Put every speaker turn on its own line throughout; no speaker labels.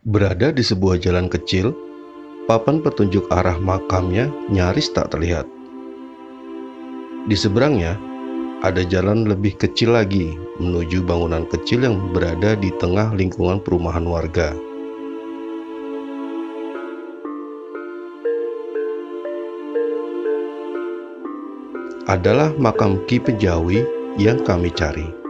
Berada di sebuah jalan kecil, papan petunjuk arah makamnya nyaris tak terlihat. Di seberangnya, ada jalan lebih kecil lagi menuju bangunan kecil yang berada di tengah lingkungan perumahan warga. Adalah makam Ki Penjawi yang kami cari.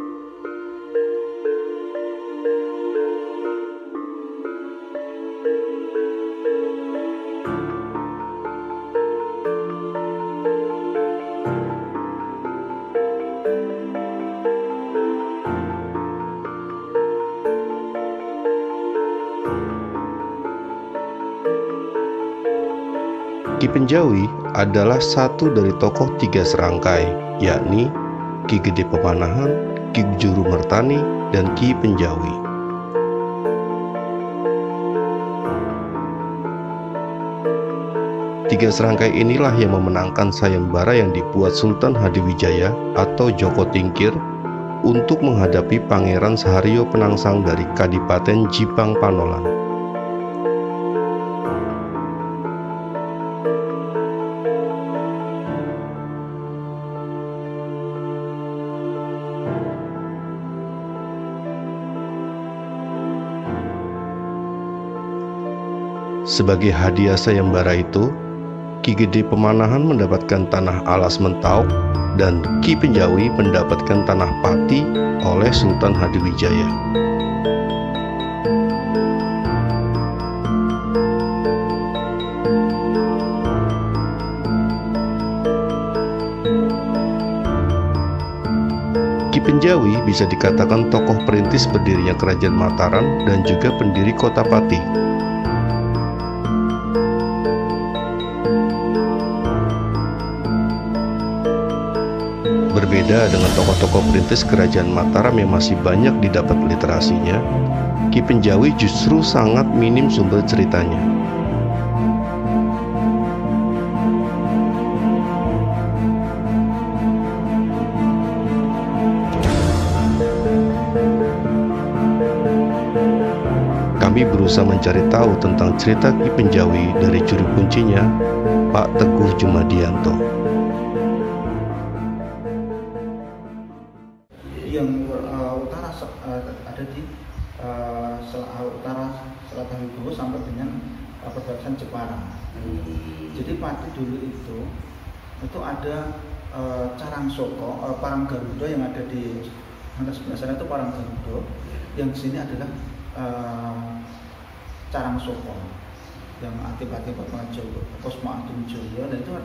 Ki Penjawi adalah satu dari tokoh tiga serangkai, yakni Ki Gede Pemanahan, Ki Juru Mertani, dan Ki Penjawi. Tiga serangkai inilah yang memenangkan sayembara yang dibuat Sultan Hadiwijaya atau Joko Tingkir untuk menghadapi Pangeran Saharyo Penangsang dari Kadipaten Jipang Panolan. Sebagai hadiah sayembara itu, Ki Gede Pemanahan mendapatkan tanah Alas Mentau dan Ki Penjawi mendapatkan tanah Pati oleh Sultan Hadiwijaya. Ki Penjawi bisa dikatakan tokoh perintis berdirinya Kerajaan Mataram dan juga pendiri kota Pati. Berbeda dengan tokoh-tokoh perintis Kerajaan Mataram yang masih banyak didapat literasinya, Ki Penjawi justru sangat minim sumber ceritanya. Kami berusaha mencari tahu tentang cerita Ki Penjawi dari juru kuncinya, Pak Teguh Jumadianto.
Yang utara ada di utara Selatan Wibowo sampai dengan perbatasan Jepara. Jadi Pati dulu itu ada Carang Soko, Parang Garuda yang ada di sebelah sana itu Parang Garuda, yang di sini adalah Carang Soko yang Adipati Kusuma Atumjoyo. Dan itu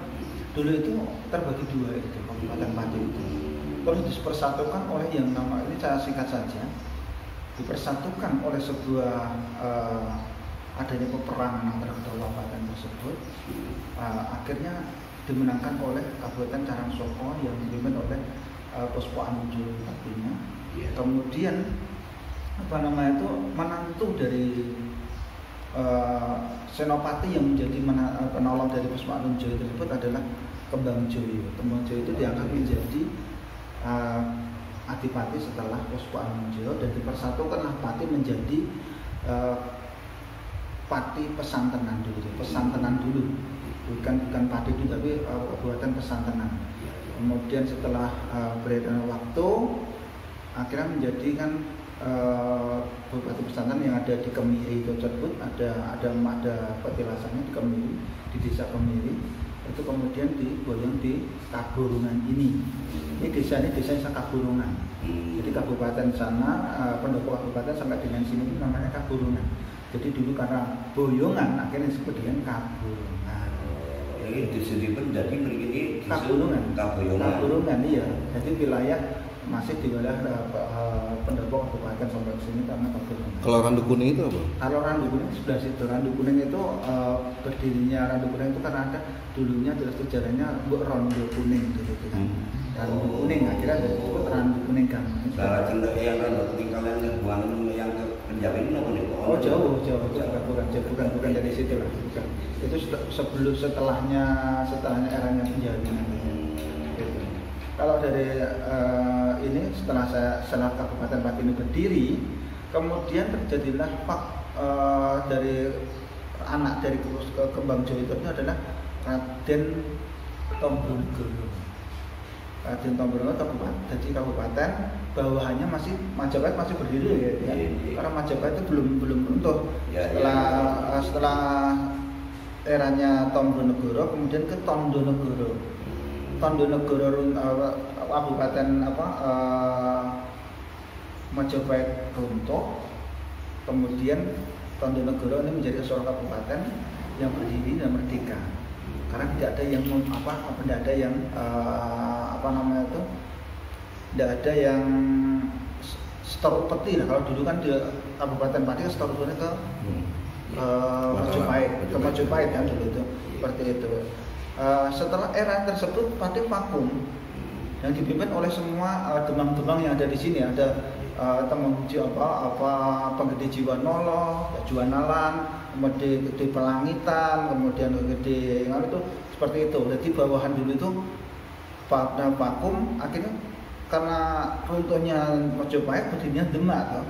dulu itu terbagi dua itu Kabupaten Pati itu. Terus dipersatukan oleh yang nama ini saya singkat saja, dipersatukan oleh sebuah adanya peperangan antara kedua kabupaten tersebut. Akhirnya dimenangkan oleh Kabupaten Carang Soko yang dipimpin oleh Kusuma Atumjoyo artinya. Kemudian menantu dari Senopati yang menjadi penolong dari Kusuma Atumjoyo tersebut adalah Kembang Joyo. Kembang Joyo itu dianggap menjadi Adipati setelah Kusuma Atumjoyo, dan dipersatukanlah Pati menjadi Pati Pesantenan dulu, bukan Pati dulu tapi Kabupaten Pesantenan. Kemudian setelah beredar waktu akhirnya menjadikan Bupati Pesantenan yang ada di Kemiri tersebut, ada petilasannya di Kemiri, di desa Kemiri. Itu kemudian digoyang di Kaburungan ini desanya Kaburungan. Jadi kabupaten sana, pendopo kabupaten sampai dengan sini namanya Kaburungan. Jadi dulu karena boyongan akhirnya disebut dengan Kaburungan.
Jadi disebut jadi ini
Kaburungan, iya. Jadi wilayah masih di wilayah pendopo kabupaten sampai sini karena Kaburungan.
Kalau Randu Kuning itu apa?
Kalau Randu Kuning sebelah situ. Randu Kuning itu berdirinya Randu Kuning itu karena ada dulunya adalah sejarahnya Rondo Kuning dulu. Randu Kuning akhirnya disebut Randu Kuning kan.
Salah cinta yang Randu Kuning kalian buang yang ke Penjawi ini apa nih?
Oh jauh, bukan dari situ lah. Bukan. Itu setelahnya eranya Penjawi. Kalau dari ini setelah Kabupaten Pati ini berdiri, kemudian terjadilah dari anak dari Kembang Jawa itu adalah Raden Tombonegoro. Raden Tombonegoro jadi kabupaten, bawahannya Majapahit masih berdiri ya. Karena Majapahit itu belum runtuh. Setelah eranya Tombonegoro kemudian ke Tondonegoro. Tondonegoro kabupaten Majapahit runtuh. Kemudian Tondonegoro ini menjadi seorang kabupaten yang berdiri dan merdeka. Karena tidak ada yang tidak ada yang setor upeti lah. Kalau dulu kan di Kabupaten Pati setor upeti ke Majapahit kan dulu itu seperti itu. Setelah era tersebut Pati vakum yang dipimpin oleh semua demang-demang yang ada di sini. Ada Temenggung Penggede Jiwanolo, Juanalan, kemudian Gede Pelangitan, kemudian Gede itu seperti itu. Jadi bawahan dulu itu pada vakum, akhirnya karena runtuhnya Majapahit berdirinya Demak.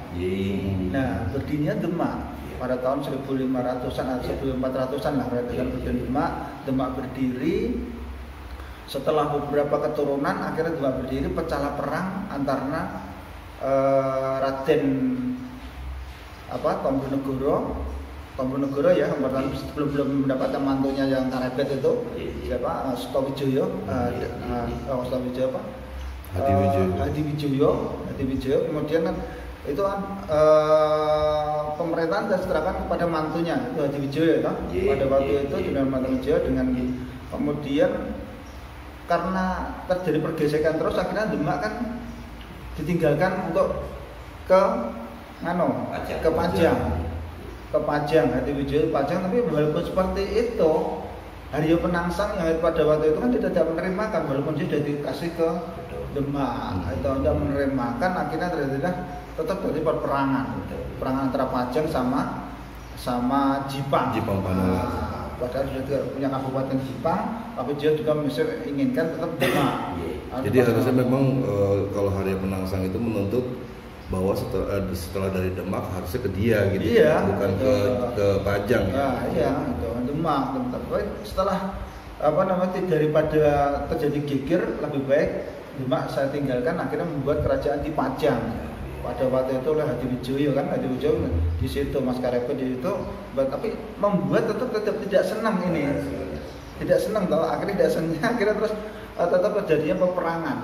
Nah, berdirinya Demak pada tahun 1500-an atau 1400-an lah, berdiri Demak berdiri. Setelah beberapa keturunan akhirnya Demak berdiri, pecahlah perang antara Raden Tombonegoro ya, belum mendapatkan mantunya yang karebet itu siapa, Sutowijoyo, Hadiwijoyo. Kemudian kan itu kan pemerintahan diserahkan kepada mantunya itu Hadiwijoyo kan. Pada waktu itu dengan Hadiwijoyo dengan kemudian karena terjadi pergesekan terus akhirnya Demak kan ditinggalkan untuk ke Pajang, Hadiwijoyo Pajang. Tapi walaupun seperti itu, Haryo Penangsang yang pada waktu itu kan tidak menerimakan, walaupun dia sudah dikasih ke Demak, itu tidak menerimakan. Akhirnya terjadilah tetap dari perang antara Pajang sama Jipang. Padahal sudah punya kabupaten Jipang, tapi dia juga masih inginkan tetap Demak.
Jadi harusnya memang kalau Haryo Penangsang itu menuntut bahwa setelah dari Demak harusnya ke dia gitu, bukan ke Pajang.
Iya, itu Demak. Tapi setelah daripada terjadi geger, lebih baik Demak saya tinggalkan, akhirnya membuat kerajaan di Pajang. Pada waktu itu oleh Hadiwijoyo kan, Hadiwijoyo di situ, Mas Karebet di situ, tapi membuat tetap tidak senang ini, tidak senang tahu, akhirnya terus tetap terjadinya peperangan.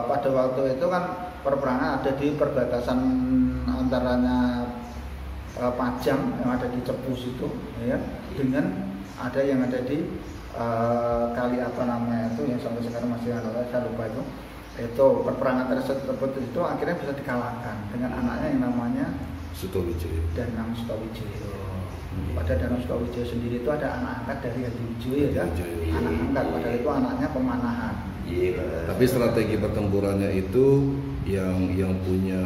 Pada waktu itu kan peperangan ada di perbatasan antaranya Pajang yang ada di Cepu situ, ya, dengan ada yang ada di kali itu yang sampai sekarang masih saya lupa itu. Itu perperangan tersebut itu akhirnya bisa dikalahkan dengan anaknya yang namanya
Sutowijoyo.
Danang Sutowijoyo. Pada Danang Sutowijoyo sendiri itu ada anak angkat dari Hadiwijoyo ya. Anak angkat, padahal itu anaknya pemanahan.
Tapi strategi pertempurannya itu yang punya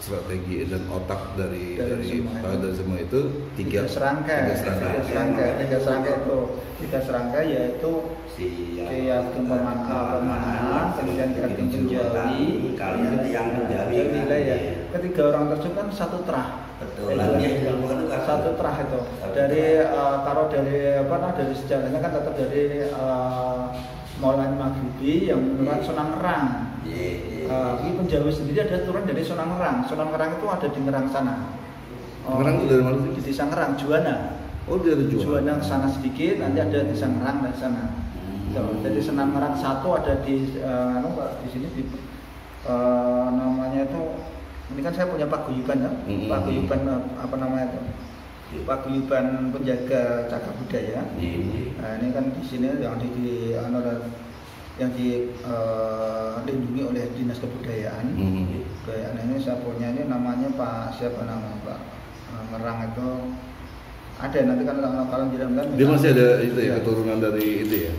strategi dan otak dari semua itu tiga serangkai yaitu Ageng Pemanahan, kemudian Ageng Penjawi, ya. Ketiga orang tersebut kan satu terah. Satu terah itu dari dari sejarahnya kan tetap dari Maulana Maghribi yang menurut Sonangerang. Ini Penjawi sendiri ada turun dari Sonangerang. Sonangerang itu ada di Ngerang sana. Ngerang itu dari mana sih?
Di desa Ngerang, Juwana.
Oh, dari
Juwana ke sana sedikit, nanti ada desa Ngerang dari sana. Jadi Sonangerang satu ada di sini namanya itu, ini kan saya punya paguyuban ya. Paguyuban paguyuban penjaga cagar budaya. Nah, ini kan di sini yang dilindungi oleh Dinas Kebudayaan. Kebudayaan ini saya punya, ini namanya Pak Ngerang itu ada, nanti kan kalau diramkan
dia masih ada itu ya, keturunan dari itu ya,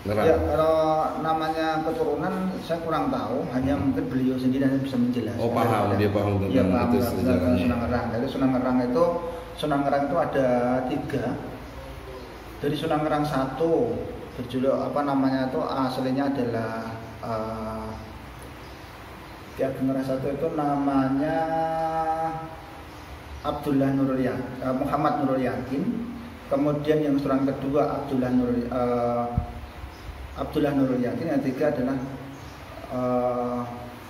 Ngerang.
Ya, kalau namanya keturunan saya kurang tahu, hanya mungkin beliau sendiri yang bisa menjelaskan.
Oh, paham, dia paham tentang itu sejarahnya.
Sunan Ngerang itu ada 3. Dari Sunan Ngerang 1 berjuluk itu aslinya adalah Ki Ageng Ngerang 1 itu namanya Muhammad Nurul Yakin. Kemudian yang sunan kedua Abdullah Nurul Yakin. Yang ketiga adalah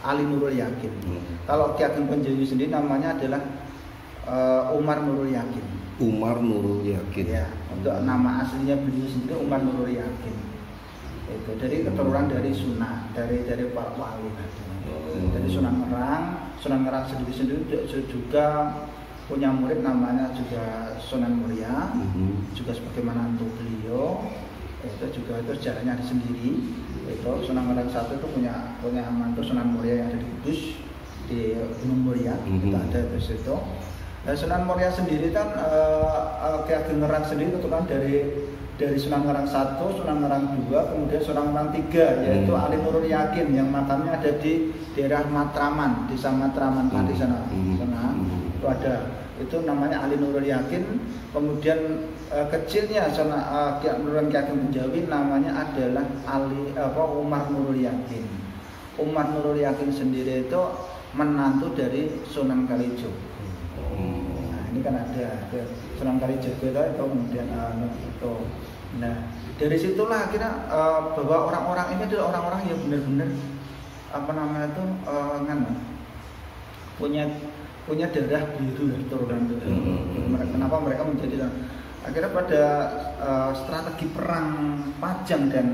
Ali Nurul Yakin. Kalau Ki Ageng Penjawi sendiri namanya adalah Umar Nurul Yakin.
Umar Nurul Yakin.
Ya, untuk nama aslinya beliau sendiri Umar Nurul Yakin. Itu dari keturunan dari Sunan, dari para wali tadi. Dari Sunan Ngerang sendiri juga punya murid namanya juga Sunan Muria, juga sebagaimana untuk beliau. Itu sejarahnya ada sendiri. Itu Sunan Ngerang satu itu punya mantu Sunan Muria yang ada di Kudus, di Gunung Muria. Itu ada di situ. Dan Sunan Muria sendiri kan Ki Ageng Ngerang sendiri keturunan dari Sunan Ngerang 1, Sunan Ngerang 2, kemudian Sunan Ngerang 3, yaitu Ali Nurul Yakin yang makamnya ada di daerah Matraman, desa Matraman di sana. Itu ada, itu namanya Ali Nurul Yakin. Kemudian kecilnya Ki Ageng Penjawi namanya adalah Umar Nurul Yakin. Umar Nurul Yakin sendiri itu menantu dari Sunan Kalijogo. Nah, ini kan ada Sunan Kalijogo itu kemudian itu. Nah, dari situlah akhirnya bahwa orang-orang ini adalah orang-orang yang benar-benar punya darah biru lah, turunan itu. Kenapa mereka menjadi akhirnya pada strategi perang Pajang dan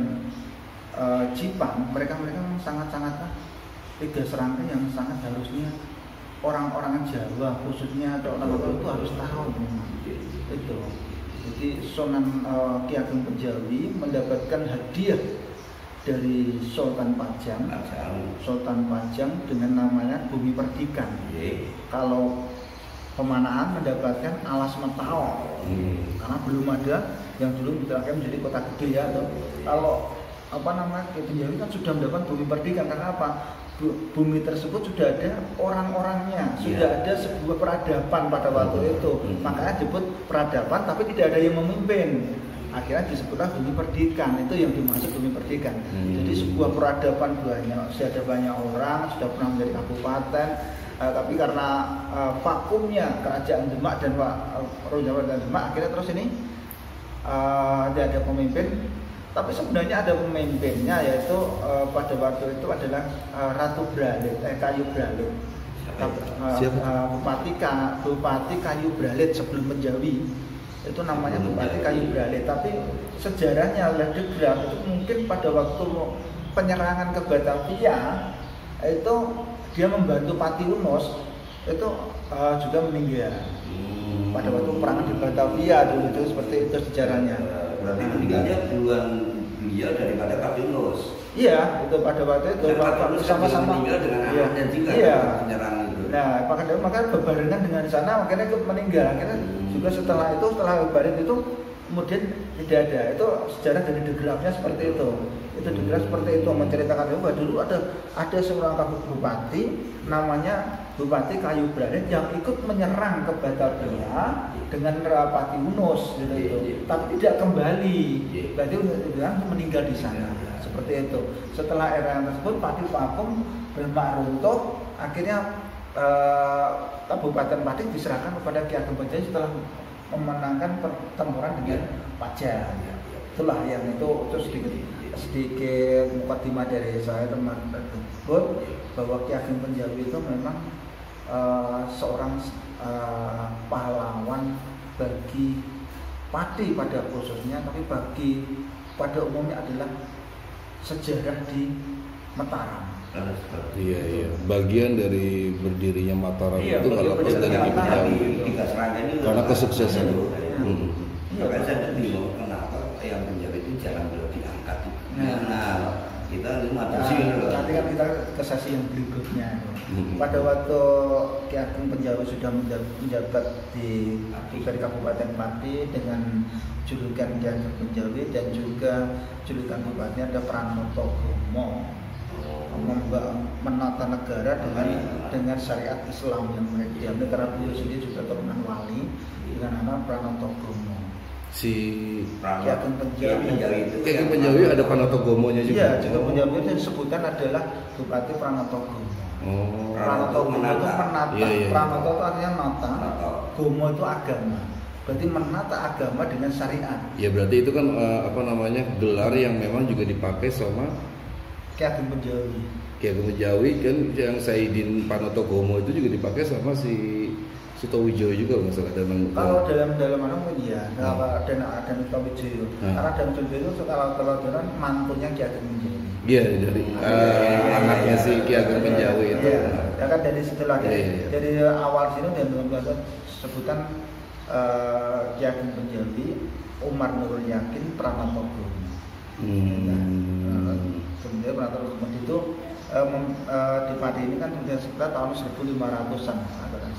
Jipang, mereka sangat-sangat tiga serangkai yang sangat harusnya orang-orang Jawa khususnya atau orang-orang itu harus tahu memang itu. Jadi Sunan Ki Ageng Penjawi mendapatkan hadiah dari Sultan Pajang dengan namanya Bumi Perdikan. Kalau Pemanahan mendapatkan Alas Metao, karena belum ada yang dulu diterapkan menjadi kota gede ya. Kalau Ki Penjawi kan sudah mendapatkan Bumi Perdikan karena apa? Bumi tersebut sudah ada orang-orangnya, sudah ada sebuah peradaban pada waktu itu. Makanya disebut peradaban, tapi tidak ada yang memimpin. Akhirnya disebutlah Bumi Perdikan, itu yang dimaksud Bumi Perdikan. Jadi sebuah peradaban sudah ada banyak orang, sudah pernah menjadi kabupaten, tapi karena vakumnya kerajaan Demak dan Jawa dan Demak, akhirnya terus ini tidak ada pemimpin. Tapi sebenarnya ada pemimpinnya, yaitu pada waktu itu adalah Ratu Bralit, Kayu Bralit. Bupati Kayu Bralit sebelum Penjawi itu namanya Bupati Kayu Bralit. Tapi sejarahnya Ledegrak itu mungkin pada waktu penyerangan ke Batavia itu dia membantu Pati Unus itu juga meninggal pada waktu perangan di Batavia dulu, itu seperti itu sejarahnya.
Berarti meninggalnya duluan beliau daripada Kapinus.
Iya, itu pada waktu itu
sama-sama meninggal dengan anaknya juga penyerangan itu.
Nah, makanya berbarengan dengan sana, makanya ikut meninggal. Akhirnya juga setelah barit itu kemudian tidak ada. Itu sejarah dari Degrafnya seperti itu. Itu Degraf seperti itu menceritakan bahwa dulu ada seorang bupati namanya Bupati Kayu Bralit yang ikut menyerang ke Batavia dengan Pati Unus gitu. Tapi tidak kembali. Berarti meninggal di sana. Seperti itu. Setelah era tersebut Pati vakum Demak runtuh, akhirnya Kabupaten Pati diserahkan kepada Ki Ageng Penjawi setelah memenangkan pertempuran dengan Pajang. Itulah yang itu sedikit mukadimah dari saya teman-teman bahwa Ki Ageng Penjawi itu memang seorang pahlawan bagi Pati pada khususnya, tapi pada umumnya adalah sejarah di Mataram.
Iya. Bagian dari berdirinya Mataram itu kalau dari Ki Penjawi karena kesuksesan.
Makanya saya bingung kenapa yang Penjawi itu jarang diangkat. Nah, kita nanti
kan kita ke sesi yang berikutnya. Pada waktu Ki Ageng Penjawi sudah menjabat dari Kabupaten Pati dengan julukan Ki Ageng Penjawi dan juga julukan bupatinya ada Pranoto Bromo, menata negara dengan syariat Islam yang mereka diambil, karena beliau sendiri juga turunan wali dengan nama Pranoto Bromo.
si
Ki Ageng Penjawi
itu
Ki Ageng Penjawi ada Pranatagomonya juga.
Iya, Ki Ageng Penjawi itu disebutkan adalah Bupati Pranatagomo. Pranatagomo itu menata.
Iya.
Pranata itu artinya nata.
Nata.
Gomo itu agama. Berarti menata agama dengan syariat.
Ya berarti itu kan gelar yang memang juga dipakai sama
Ki Ageng Penjawi.
Ki Ageng Penjawi kan, yang Saidin Pranatagomo itu juga dipakai sama si Sutowijoyo juga masalah Danang.
Kalau dalam iya, dan Sutowijoyo. Karena Danang Sutowijoyo itu kalau mantunya Ki Ageng Penjawi.
Iya, dari anaknya si Ki Ageng Penjawi itu.
Iya, ya kan dari situ lagi.
Iya.
Dari awal sini dan sebutan Ki Ageng Penjawi, Umar Nurul Yakin, Pranatagomo. Kemudian Pranatagomo itu di Pati ini kan sudah sekitar tahun 1500-an.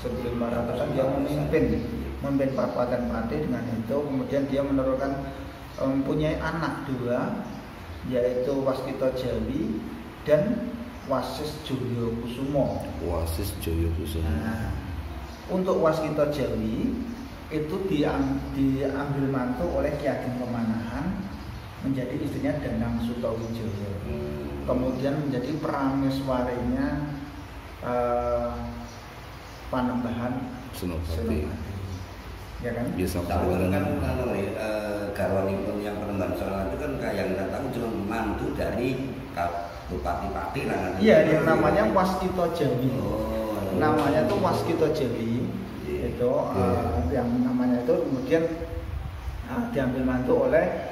1500-an dia memimpin Kabupaten Pati. Dengan itu kemudian dia menurunkan mempunyai anak dua, yaitu Waskita Jawi dan Wasis Joyokusumo. Nah, untuk Waskita Jawi itu diambil mantu oleh Ki Ageng Pemanahan menjadi istrinya Danang Sutowijoyo. Kemudian menjadi prameswarinya Panembahan Senopati. Ya kan?
Tapi kan garwanipun yang Panembahan Senopati itu kan kayak yang tahu cuma mantu dari Bupati Pati lah kan.
Iya, yang namanya Waskita Jawi. Namanya itu Waskita Jawi. Itu yang namanya itu kemudian diambil mantu oleh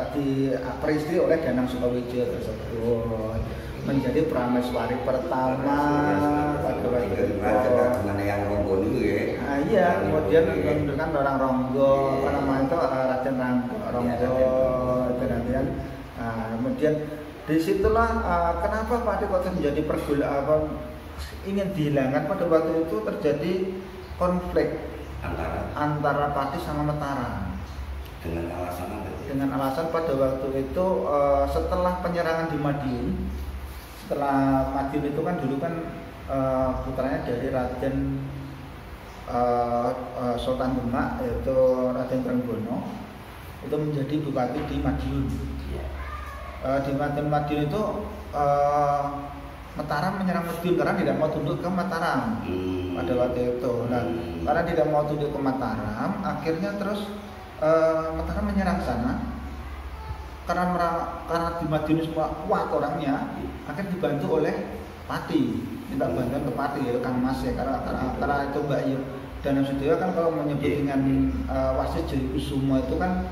diperistri oleh Danang Sutowijoyo tersebut, menjadi prameswari pertama pada waktu itu.
Yang Ronggo dulu ya.
Iya, kemudian dengan orang Ronggo, Raden Ronggo itu nanti kan. Kemudian disitulah kenapa Pati kok menjadi ingin dihilangkan. Pada waktu itu terjadi konflik antara Pati sama Mataram. Dengan alasan pada waktu itu setelah penyerangan di Madiun, setelah Madiun itu kan dulu kan putranya dari Raden Sultan Demak, yaitu Raden Trenggono, itu menjadi bupati di Madiun. Di Madiun itu Mataram menyerang Madiun karena tidak mau tunduk ke Mataram pada waktu itu. Nah, karena tidak mau tunduk ke Mataram, akhirnya terus Mataram menyerang sana. Karena di Madiun semua kuat orangnya, akhirnya dibantu oleh Pati, minta bantuan ke Pati, ya Kang Mas ya, karena itu Mbak Yu Danang Sutoyo kan kalau menyebut dengan Wasis Joyokusumo itu kan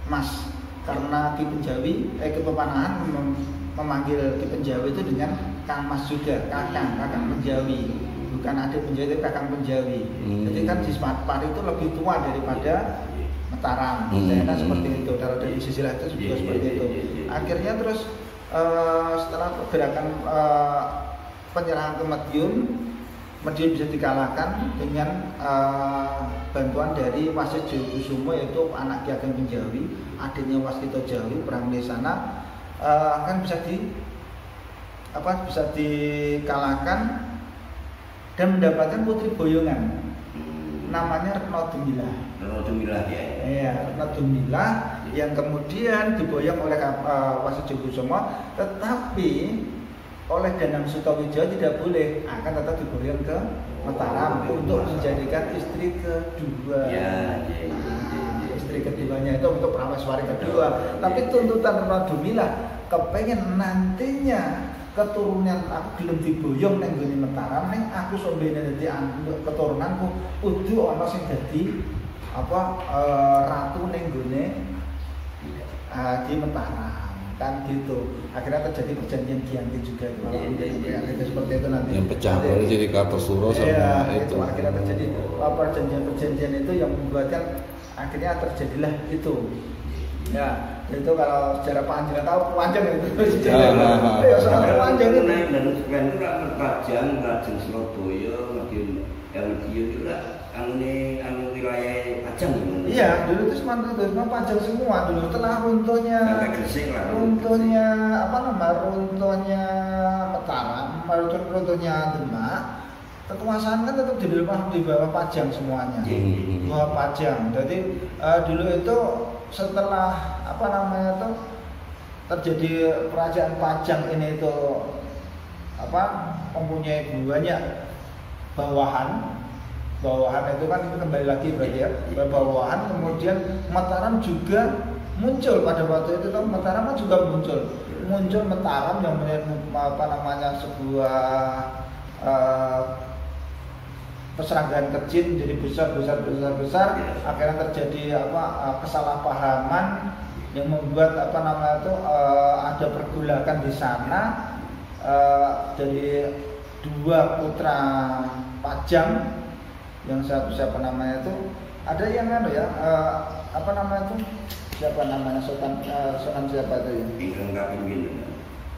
Mas, karena Ki Penjawi, Ki Pemanahan memanggil Ki Penjawi itu dengan Kang Mas juga, Kakang Penjawi, bukan adik Penjawi, tapi Kakang Penjawi. Jadi kan di Pati itu lebih tua daripada Mataram, kan seperti itu. Dari sisi lain itu juga seperti itu. Akhirnya terus setelah gerakan penyerangan ke Madiun bisa dikalahkan dengan bantuan dari Wasis Joyokusumo, yaitu anak Ki Ageng Penjawi, adiknya Waskita Jawi, perang di sana akan bisa dikalahkan dan mendapatkan putri boyongan namanya Retno Dumilah ya. Iya, Retno Dumilah yang kemudian diboyong oleh Wasis Joyokusumo, tetapi oleh Danang Sutowijoyo tidak boleh, akan tetap diboyong ke Mataram untuk menjadikan istri kedua. Istri keduanya itu untuk prameswari kedua. Tapi tuntutan Retno Dumilah kepengen nantinya keturunan aku gelem diboyong ning nggone Mataram, ning aku sombene dadi keturunanku kudu ana sing dadi ratu ning nggone di Mataram. Kan gitu. Akhirnya terjadi perjanjian Giyanti juga itu seperti itu nanti.
Yang pecah baru jadi Kartosuro sama itu.
Akhirnya terjadi perjanjian itu yang membuatkan akhirnya terjadilah itu. Ya, itu kalau sejarah panjang tahu panjang itu. Ya, soal panjang itu.
Dan sekarang itu Raden Surabaya, Madiun itu anu wilayah Pajang.
Iya, dulu itu semua Pajang semua dulu. Setelah runtuhnya Mataram, runtuhnya Demak, kekuasaan kan tetap di bawah Pajang semuanya, bawah Pajang. Jadi dulu itu setelah apa namanya itu terjadi kerajaan Pajang ini itu apa mempunyai banyak bawahan itu kan kembali lagi berarti ya bawahan. Kemudian Mataram juga muncul pada waktu itu kan, Mataram kan juga muncul Mataram yang apa namanya sebuah perseranggaan kecil menjadi besar, akhirnya terjadi apa kesalahpahaman yang membuat apa namanya itu ada pergulakan di sana dari dua putra Pajang, yang satu siapa namanya itu ada yang apa namanya itu siapa namanya Sultan siapa itu ya?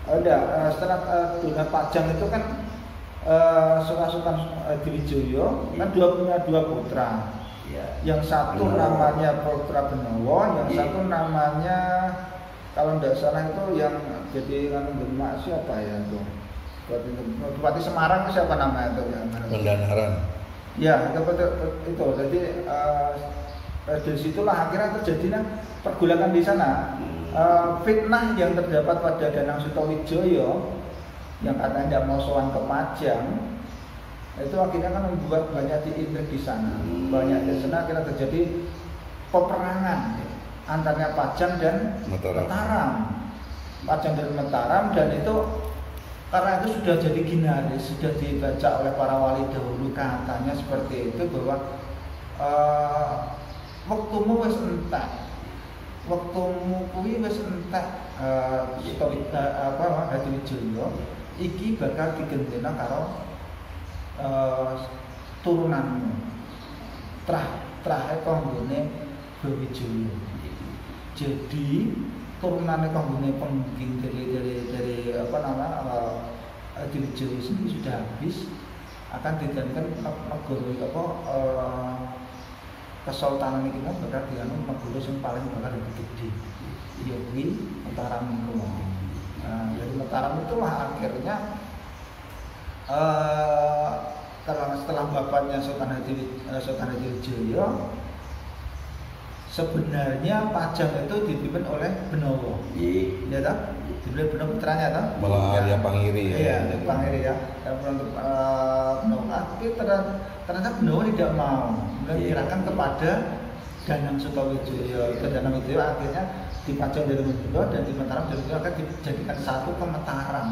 Ada setelah Duna Pajang itu kan Sultan Hadiwijoyo kan punya dua putra. Yang satu namanya Putra Benowo, yang satu namanya kalau tidak salah itu yang jadi Demak siapa ya itu? Bupati Semarang itu siapa namanya itu?
Pandanaran.
Ya, itu. Jadi dari situlah akhirnya terjadinya pergulakan di sana. Fitnah yang terdapat pada Danang Sutawijoyo yang katanya tidak mau sowan ke Pajang, itu akhirnya kan membuat banyak diintrik di sana. Banyak di sana akhirnya terjadi peperangan antara Pajang dan Mataram. Pajang dan Mataram, dan itu karena itu sudah jadi ginaris, sudah dibaca oleh para wali dahulu, katanya seperti itu bahwa waktumu wis entek, waktumu kuwi wis entek Hadiwijoyo iki bakal digendena karo turunanmu trah kanggone Brawijaya. Jadi turunannya kanggone pengging dari apa namanya Hadiwijoyo sendiri sudah habis, akan digantikan negara kesultanan iki kan bakal dianu negara sing paling bakal lebih gede. Ya kuwi Mataram niku. Dari Mataram itulah akhirnya karena setelah bapaknya Sultan Hadiwijoyo sebenarnya Pajang itu dipimpin oleh Benowo. Iya toh? Dipimpin Benowo putranya toh?
Malah Arya Panghiri ya.
Iya, Panghiri ya. Dan Benowo tapi ternyata Benowo tidak mau. Menyerahkan kepada Danang Sutawijoyo. Danang Sutawijoyo akhirnya di Pajang dari Benowo dan di Mataram dari Benowo akan dijadikan satu ke Mataram.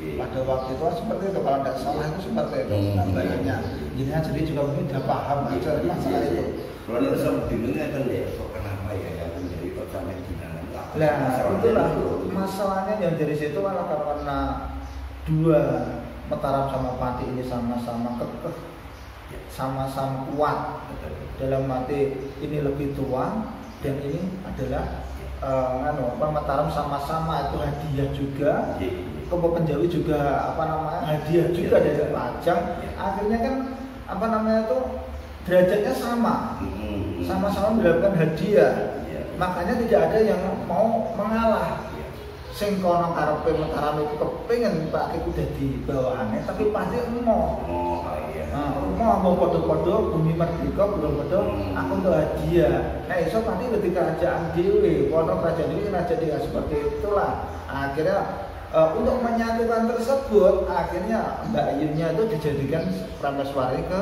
Pada waktu itu seperti itu, kalau tidak salah itu seperti itu gambarannya. Jadi juga mungkin sudah paham aja masalah itu.
Kalau itu sama bingungnya kan ya, kok kenapa ya yang menjadi pertanyaan Dinangan?
Nah, itulah masalahnya yang dari situ karena dua Mataram sama Pati ini sama-sama kekeh, sama-sama kuat. Dalam arti ini lebih tua dan ini adalah Mataram sama-sama itu hadiah juga. Kemudian Penjawi juga apa namanya hadiah juga dari Pajang. Akhirnya kan apa namanya itu derajatnya sama-sama mendapatkan hadiah. Makanya tidak ada yang mau mengalah. Sing kono karepe Mataram itu kepengin Pak Ki udah di bawahannya, tapi pasti mau. Mau podo-podo bumi merdeka belum podo aku untuk hadiah. Nah iso tadi ketika kerajaan dhewe, kono kerajaan dhewe raja dia seperti itulah. Akhirnya untuk menyatukan tersebut, akhirnya Mbak Yunya itu dijadikan Prameswari ke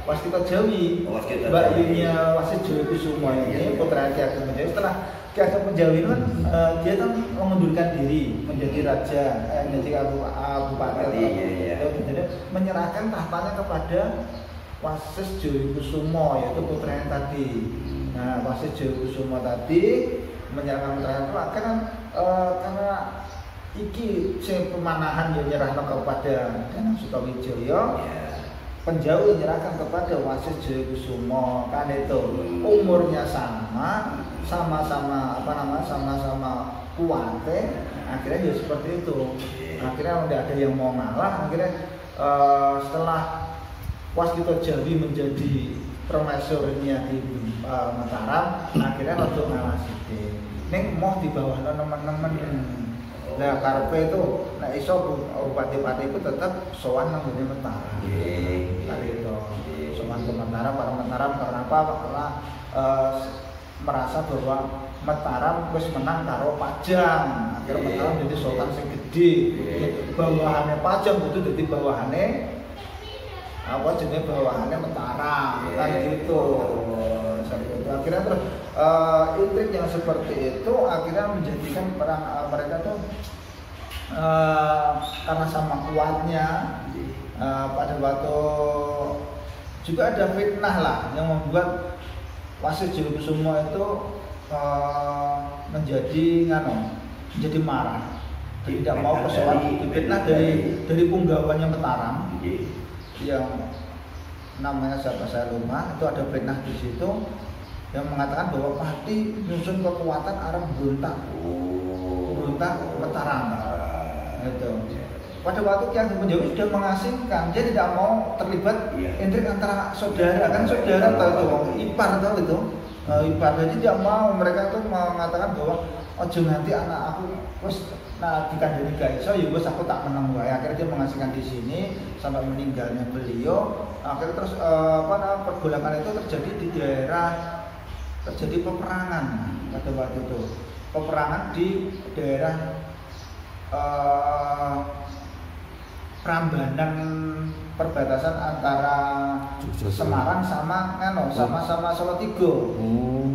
Waskita Jawi. Mbak Yunya Waskita Kusuma ini putra Ki Ageng Penjawi. Setelah Ki Ageng Penjawi itu kan dia kan mengundurkan diri menjadi raja, menjadi bupati, menyerahkan tahtanya kepada Wasis Jawi Kusuma, yaitu putranya tadi. Nah, Wasis Jawi Kusuma tadi menyerahkan putranya itu akhirnya karena iki sing pemanahan yang nyerahkan kepada Danang Sutawijoyo, Penjawi menyerahkan kepada Wasis Jawi Kusuma, kan itu umurnya sama-sama apa namanya sama-sama kuat. Akhirnya ya seperti itu. Akhirnya tidak ada yang mau ngalah. Akhirnya setelah Waskita Jawi menjadi permaisurinya di Mataram, akhirnya untuk ngalah sithik. Ning mau di bawah teman-teman. Nah karepe itu nek iso Bupati-Pati itu tetap sowan nang ngene Mataram. Tadi itu sowan ke Mataram, para Mataram karena apa? Karena merasa bahwa Mataram wis menang karo Pajang. Akhirnya Mataram jadi sultan sing gede. Bawahane Pajang itu dadi bawahane apa jenenge bawahane Mataram kan gitu. Akhirnya terus intrik yang seperti itu akhirnya menjadikan perang mereka tuh karena sama kuatnya pada waktu juga ada fitnah lah yang membuat Wasis Jayakusumo itu menjadi marah, tidak mau kesowan, difitnah dari punggawanya Mataram yang namanya siapa saya lupa, itu ada fitnah di situ yang mengatakan bahwa Pati nyusun kekuatan Arab berontak Mataram itu. Pada waktu Ki Ageng Panjalu sudah mengasingkan, dia tidak mau terlibat intrik antara saudara, kan saudara tahu itu ipar tahu itu ipar, jadi tidak mau. Mereka itu mengatakan bahwa ojo nanti anak aku terus dikandani gak iso ya wis aku tak menang wae. Akhirnya dia mengasingkan di sini sampai meninggalnya beliau. Akhirnya terus pergolakan itu terjadi di daerah, terjadi peperangan pada waktu itu, peperangan di daerah Prambanan, perbatasan antara Semarang sama Salatiga.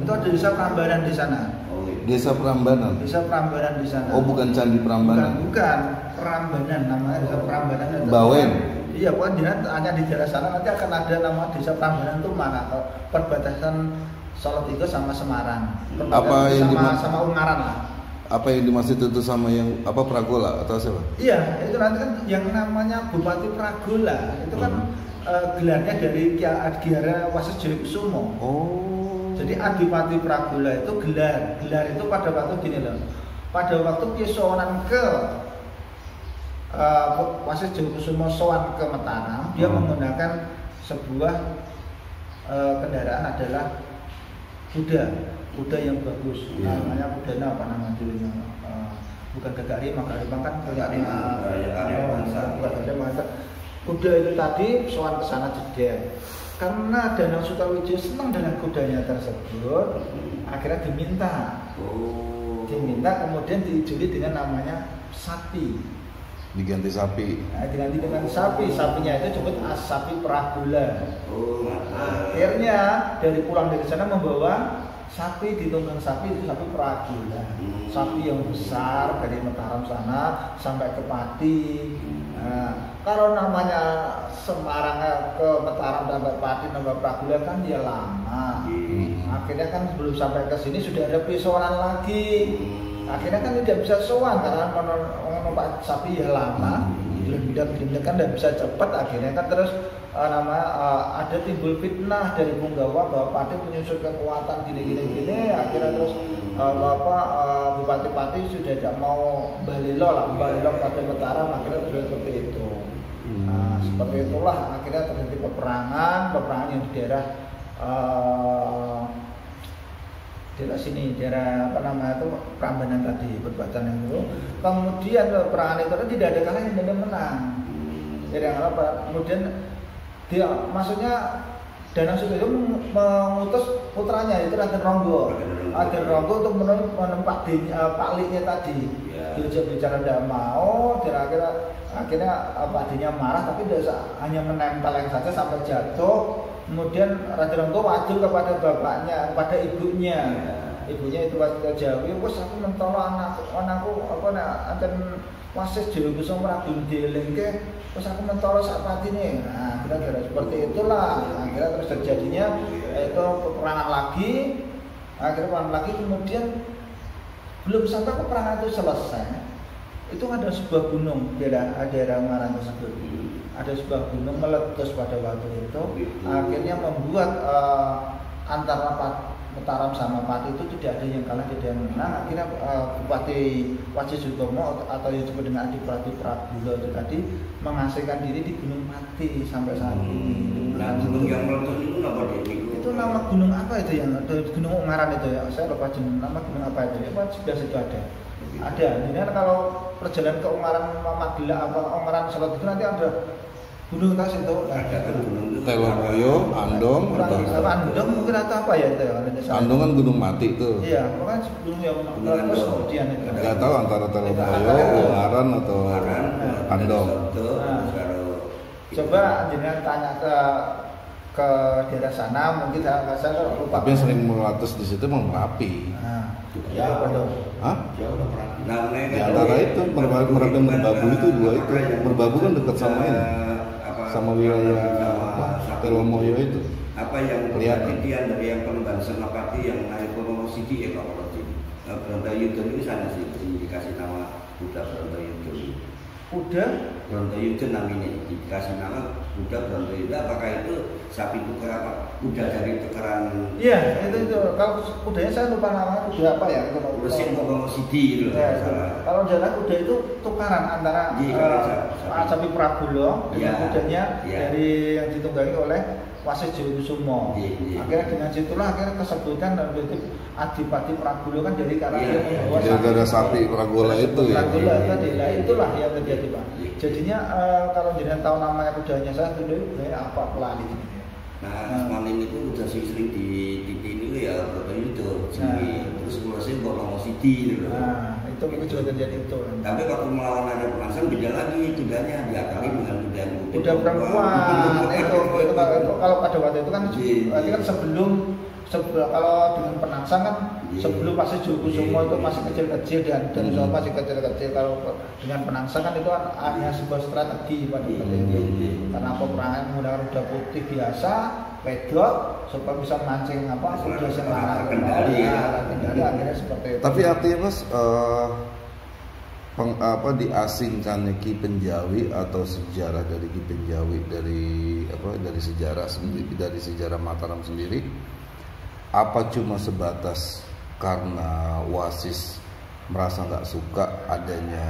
Itu ada desa Prambanan di sana.
Desa Prambanan.
Desa Prambanan di sana.
Oh, bukan Candi Prambanan.
Bukan Prambanan, namanya desa Prambanan.
Bawen.
Iya, pokoknya hanya di daerah sana nanti akan ada nama desa Prambanan itu mana? Perbatasan Salatiga sama Semarang.
Apa yang
sama Ungaran lah.
Apa yang dimaksud itu sama yang Pragola atau siapa?
Iya, itu nanti kan yang namanya Bupati Pragola itu kan gelarnya dari Ki Ageng Wasis Jayakusumo. Oh. Jadi Adipati Pragola itu gelar itu pada waktu gini loh. Pada waktu Ki sowan ke Wasis Jayakusumo sowan ke Mataram, dia menggunakan sebuah kendaraan adalah kuda yang bagus. Namanya kudanya apa nama dulunya? Bukan Gagak Rimang kan punya kuda itu tadi sowan ke sana jeder. Karena Danang Sutawijaya senang dengan kudanya tersebut, akhirnya diminta kemudian diijoli dengan namanya sapi.
Diganti sapi.
Diganti dengan sapinya itu disebut sapi Pragola. Akhirnya pulang dari sana membawa sapi, ditunggang sapi itu sapi Pragola. Sapi yang besar dari Mataram sana sampai ke Pati. Kalau namanya Semarang ke Mataram sampai Pati nambah Pragola kan dia lama. Akhirnya kan sebelum sampai ke sini sudah ada pisonan lagi. Akhirnya kan tidak bisa sowan karena menompak sapi ya lama. Bidat kan tidak bisa cepat. Akhirnya kan terus ada timbul fitnah dari Punggawa bahwa Pati menyusun kekuatan gini. Akhirnya terus Bupati-Pati sudah tidak mau balilo pada Mataram. Akhirnya sudah seperti itu. Seperti itulah akhirnya terjadi peperangan yang di daerah sini, daerah Prambanan tadi, perbatasan itu. Kemudian peperangan itu tidak ada kalah yang dia menang. Jadi kemudian dia maksudnya Danang Sutawijaya mengutus putranya itu Raden Ronggo untuk menempat pakliknya tadi. Diajak bicara tidak mau, akhirnya Pak Dinya marah, tapi dia hanya menempel saja sampai jatuh. Kemudian Raden Ronggo wajib kepada bapaknya, kepada ibunya itu Wasis Jawi, wes aku mentolo anakku akan Wasis Jayakusumo Raden Delengke, wes aku mentolo sak patine. Nah, kira-kira seperti itulah. Akhirnya terus terjadinya itu peperangan lagi, kemudian belum sampai peperangan itu selesai. Itu ada sebuah gunung di daerah Ungaran tersebut. Ada sebuah gunung meletus pada waktu itu, akhirnya membuat antara Mataram sama Pati itu tidak ada yang kalah, tidak ada yang menang. Akhirnya Bupati Wasis Jayakusumo atau yang disebut dengan Adipati Pragola itu tadi mengasingkan diri di Gunung Pati sampai saat ini.
Gunung yang meletus itu nama
itu nama gunung apa itu yang ada Gunung Ungaran itu ya? Saya lupa nama gunung apa itu ya? Sebelah situ ada. Ada. Ini kalau perjalanan ke Ungaran Magelang apa Ungaran Selatan itu nanti ada gunung tas itu.
Ada kan gunung itu.
Telomoyo, Andong, atau
Andong mungkin atau apa ya itu ya?
Andong kan gunung mati tuh.
Iya, makanya sebelum yang terus kemudian itu.
Nggak tahu antara Telomoyo, Ungaran atau Andong.
Coba jenengan tanya ke daerah sana, mungkin saya lupa.
Tapi yang sering melatus di situ memang Merapi.
Nah, ya betul.
Hah?
Jauh udah pernah.
Di antara itu Merapi dan Merbabu itu dua itu. Merbabu kan dekat sama ini, sama wilayah Telomoyo itu.
Apa yang penelitian dari yang Penemban Senopati yang naik Komodo Sidi ya Pak Sidi. Brontoyudon itu sana sih dikasih nama Buddha Brontoyudon.
Udah
Brontoyudon namanya dikasih nama Buddha Brontoyudon. Apakah itu sapi tuker apa? Kuda dari tukeran?
Iya, itu. Kalau kudanya saya lupa namanya kuda apa ya?
Mesin Komodo Sidi itu.
Ya, kalau jalan kuda itu tukaran antara sapi Pragulo dengan kudanya dari yang ditunggangi oleh Wasis Joyokusumo. Akhirnya dengan situlah akhirnya kesebutan dan berarti Adipati Pragulo kan jadi karena dia membawa
gara-gara sapi Pragola itu ya.
Pragola tadi, lah itulah yang terjadi Pak. Jadinya kalau jenengan tahu namanya kudanya saya dulu apa pelali.
Nah, Manin itu udah sering di TV ini ya, itu terus ngurusin Komodo Sidi gitu.
Nah, itu mungkin juga terjadi itu.
Tapi waktu melawan ada pemasan beda lagi kudanya, diakali dengan kuda
udah perempuan itu kalau pada waktu itu kan berarti kan sebelum kalau dengan penangsang kan sebelum Wasis Joyokusumo itu masih kecil-kecil dan masih kecil-kecil. Kalau dengan penangsang kan itu hanya sebuah strategi pada waktu itu. Karena peperangan menggunakan kuda putih biasa, pedok supaya bisa mancing kuda semana terkendali akhirnya seperti itu.
Tapi artinya Mas diasingkannya Ki Penjawi atau sejarah dari Ki Penjawi dari sejarah sendiri, dari sejarah Mataram sendiri, apa cuma sebatas karena Wasis merasa nggak suka adanya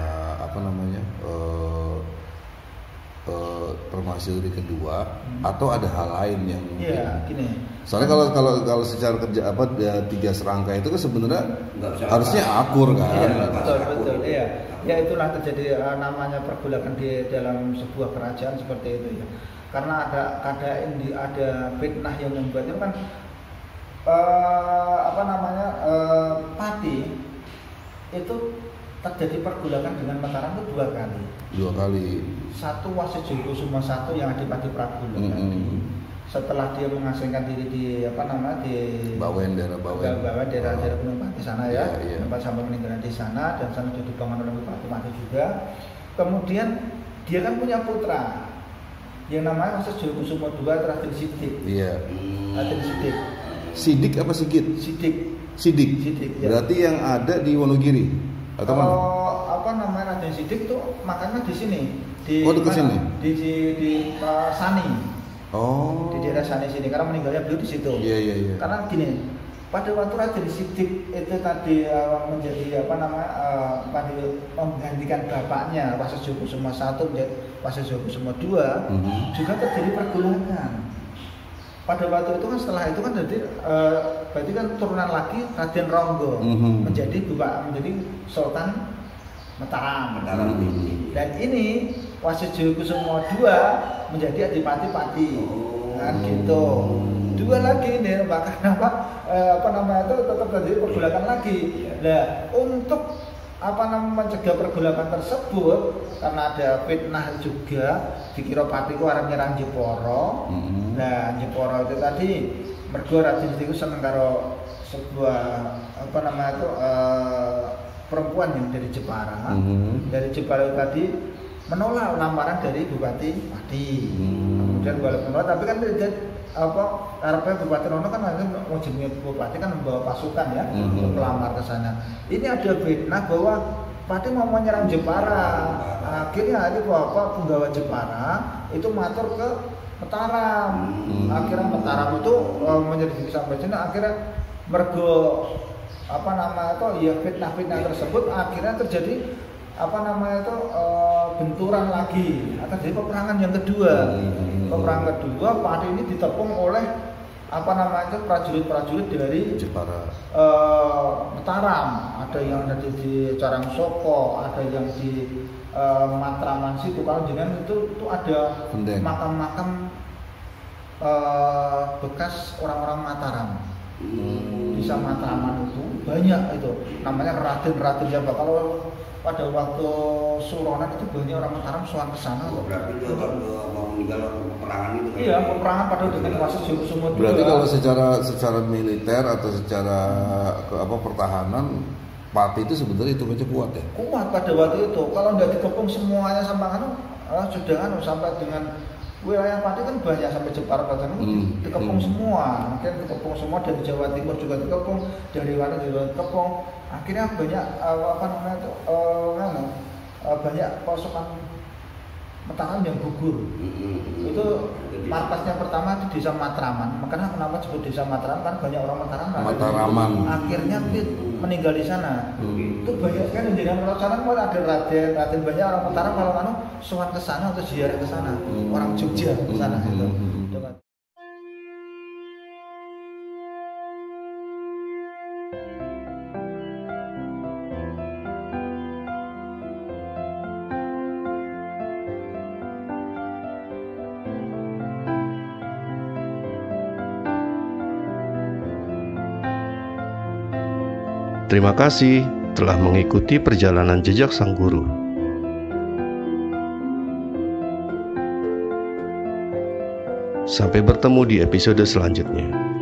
permaisuri kedua, atau ada hal lain yang
gini.
Soalnya kalau secara kerja tiga serangkai itu kan sebenarnya harusnya akur kan.
Betul iya. Ya itulah terjadi namanya pergolakan di dalam sebuah kerajaan seperti itu ya. Karena ada fitnah yang membuatnya kan Pati itu terjadi pergolakan dengan Mataram itu dua kali. Satu Wasis Joyokusumo I yang Adipati Pragulo. Setelah dia mengasingkan diri di
Bawen
daerah Gunung Pati sana ya, tempat sampai meninggal di sana dan sana sudah dibangun oleh Bupati Pati juga. Kemudian dia kan punya putra yang namanya Wasis Joyokusumo II Raden Sidik.
Iya.
Raden Sidik.
Sidik apa Sigit? Sidik. Ya. Berarti yang ada di Wonogiri atau mana?
Raden Sidik tuh makanya di sini.
Dekat sini.
Di Sani.
Oh.
Di daerah Sani sini karena meninggalnya beliau di situ.
Iya.
Karena gini, pada waktu Raden Sidik itu tadi menjadi menggantikan bapaknya Wasis Joyokusumo I menjadi Wasis Joyokusumo II, juga terjadi pergolakan. Pada waktu itu kan setelah itu kan berarti kan turunan lagi Raden Ronggo menjadi Sultan Mataram. Dan ini Wasis Joyokusumo II menjadi Adipati Pati. Kan gitu. Dua lagi nih, bahkan itu tetap terjadi pergolakan lagi. Nah, untuk mencegah pergolakan tersebut karena ada fitnah juga dikira Pati ku arep nyerang Jepara. Nah, Jepara itu tadi mergo Raden Sidik seneng karo sebuah perempuan yang dari Jepara. Dari Jepara itu tadi menolak lamaran dari Bupati Pati. Kemudian walaupun menolak tapi kan karena Bupati Rono kan mau jenenge Bupati kan membawa pasukan ya untuk melamar ke sana. Ini ada fitnah bahwa Pati mau menyerang Jepara. Akhirnya ada penggawa Jepara itu matur ke Mataram. Akhirnya Mataram itu menjadi sampai sini. Akhirnya mergo fitnah tersebut akhirnya terjadi benturan lagi. Terjadi peperangan yang kedua. Peperangan kedua Pati ini ditepung oleh prajurit-prajurit dari
Jepara.
Mataram, ada yang ada di Carangsoko, ada yang di Matraman situ. Kalau jenengan itu ada
Pendeng.
makam-makam bekas orang-orang Mataram. Bisa Matraman itu banyak itu, namanya Raden Jawa. Kalau pada waktu Suronan itu banyak orang Mataram soal ke sana.
Berarti itu mau meninggal peperangan itu.
Iya, peperangan pada dengan kuasa Sumut.
Berarti kalau secara militer atau secara pertahanan, Pati itu sebenarnya itu aja kuat ya.
Kuat pada waktu itu. Kalau nggak dikepung semuanya sampai sudah sampai dengan wilayah Pati kan banyak sampai Jepara dikepung semua. Mungkin dikepung semua dari Jawa Timur juga dikepung, dari mana juga dikepung. Akhirnya banyak banyak pasukan Mataram yang gugur. Itu markasnya pertama di Desa Matraman. Makanya kenapa disebut Desa Matraman, kan banyak orang
Mataraman.
Akhirnya meninggal di sana. Itu banyak sekali dengan Mataram, ada Raden banyak orang Mataram kalau sowan ke sana atau ziarah ke sana. Orang Jogja ke sana itu.
Terima kasih telah mengikuti perjalanan jejak sang guru. Sampai bertemu di episode selanjutnya.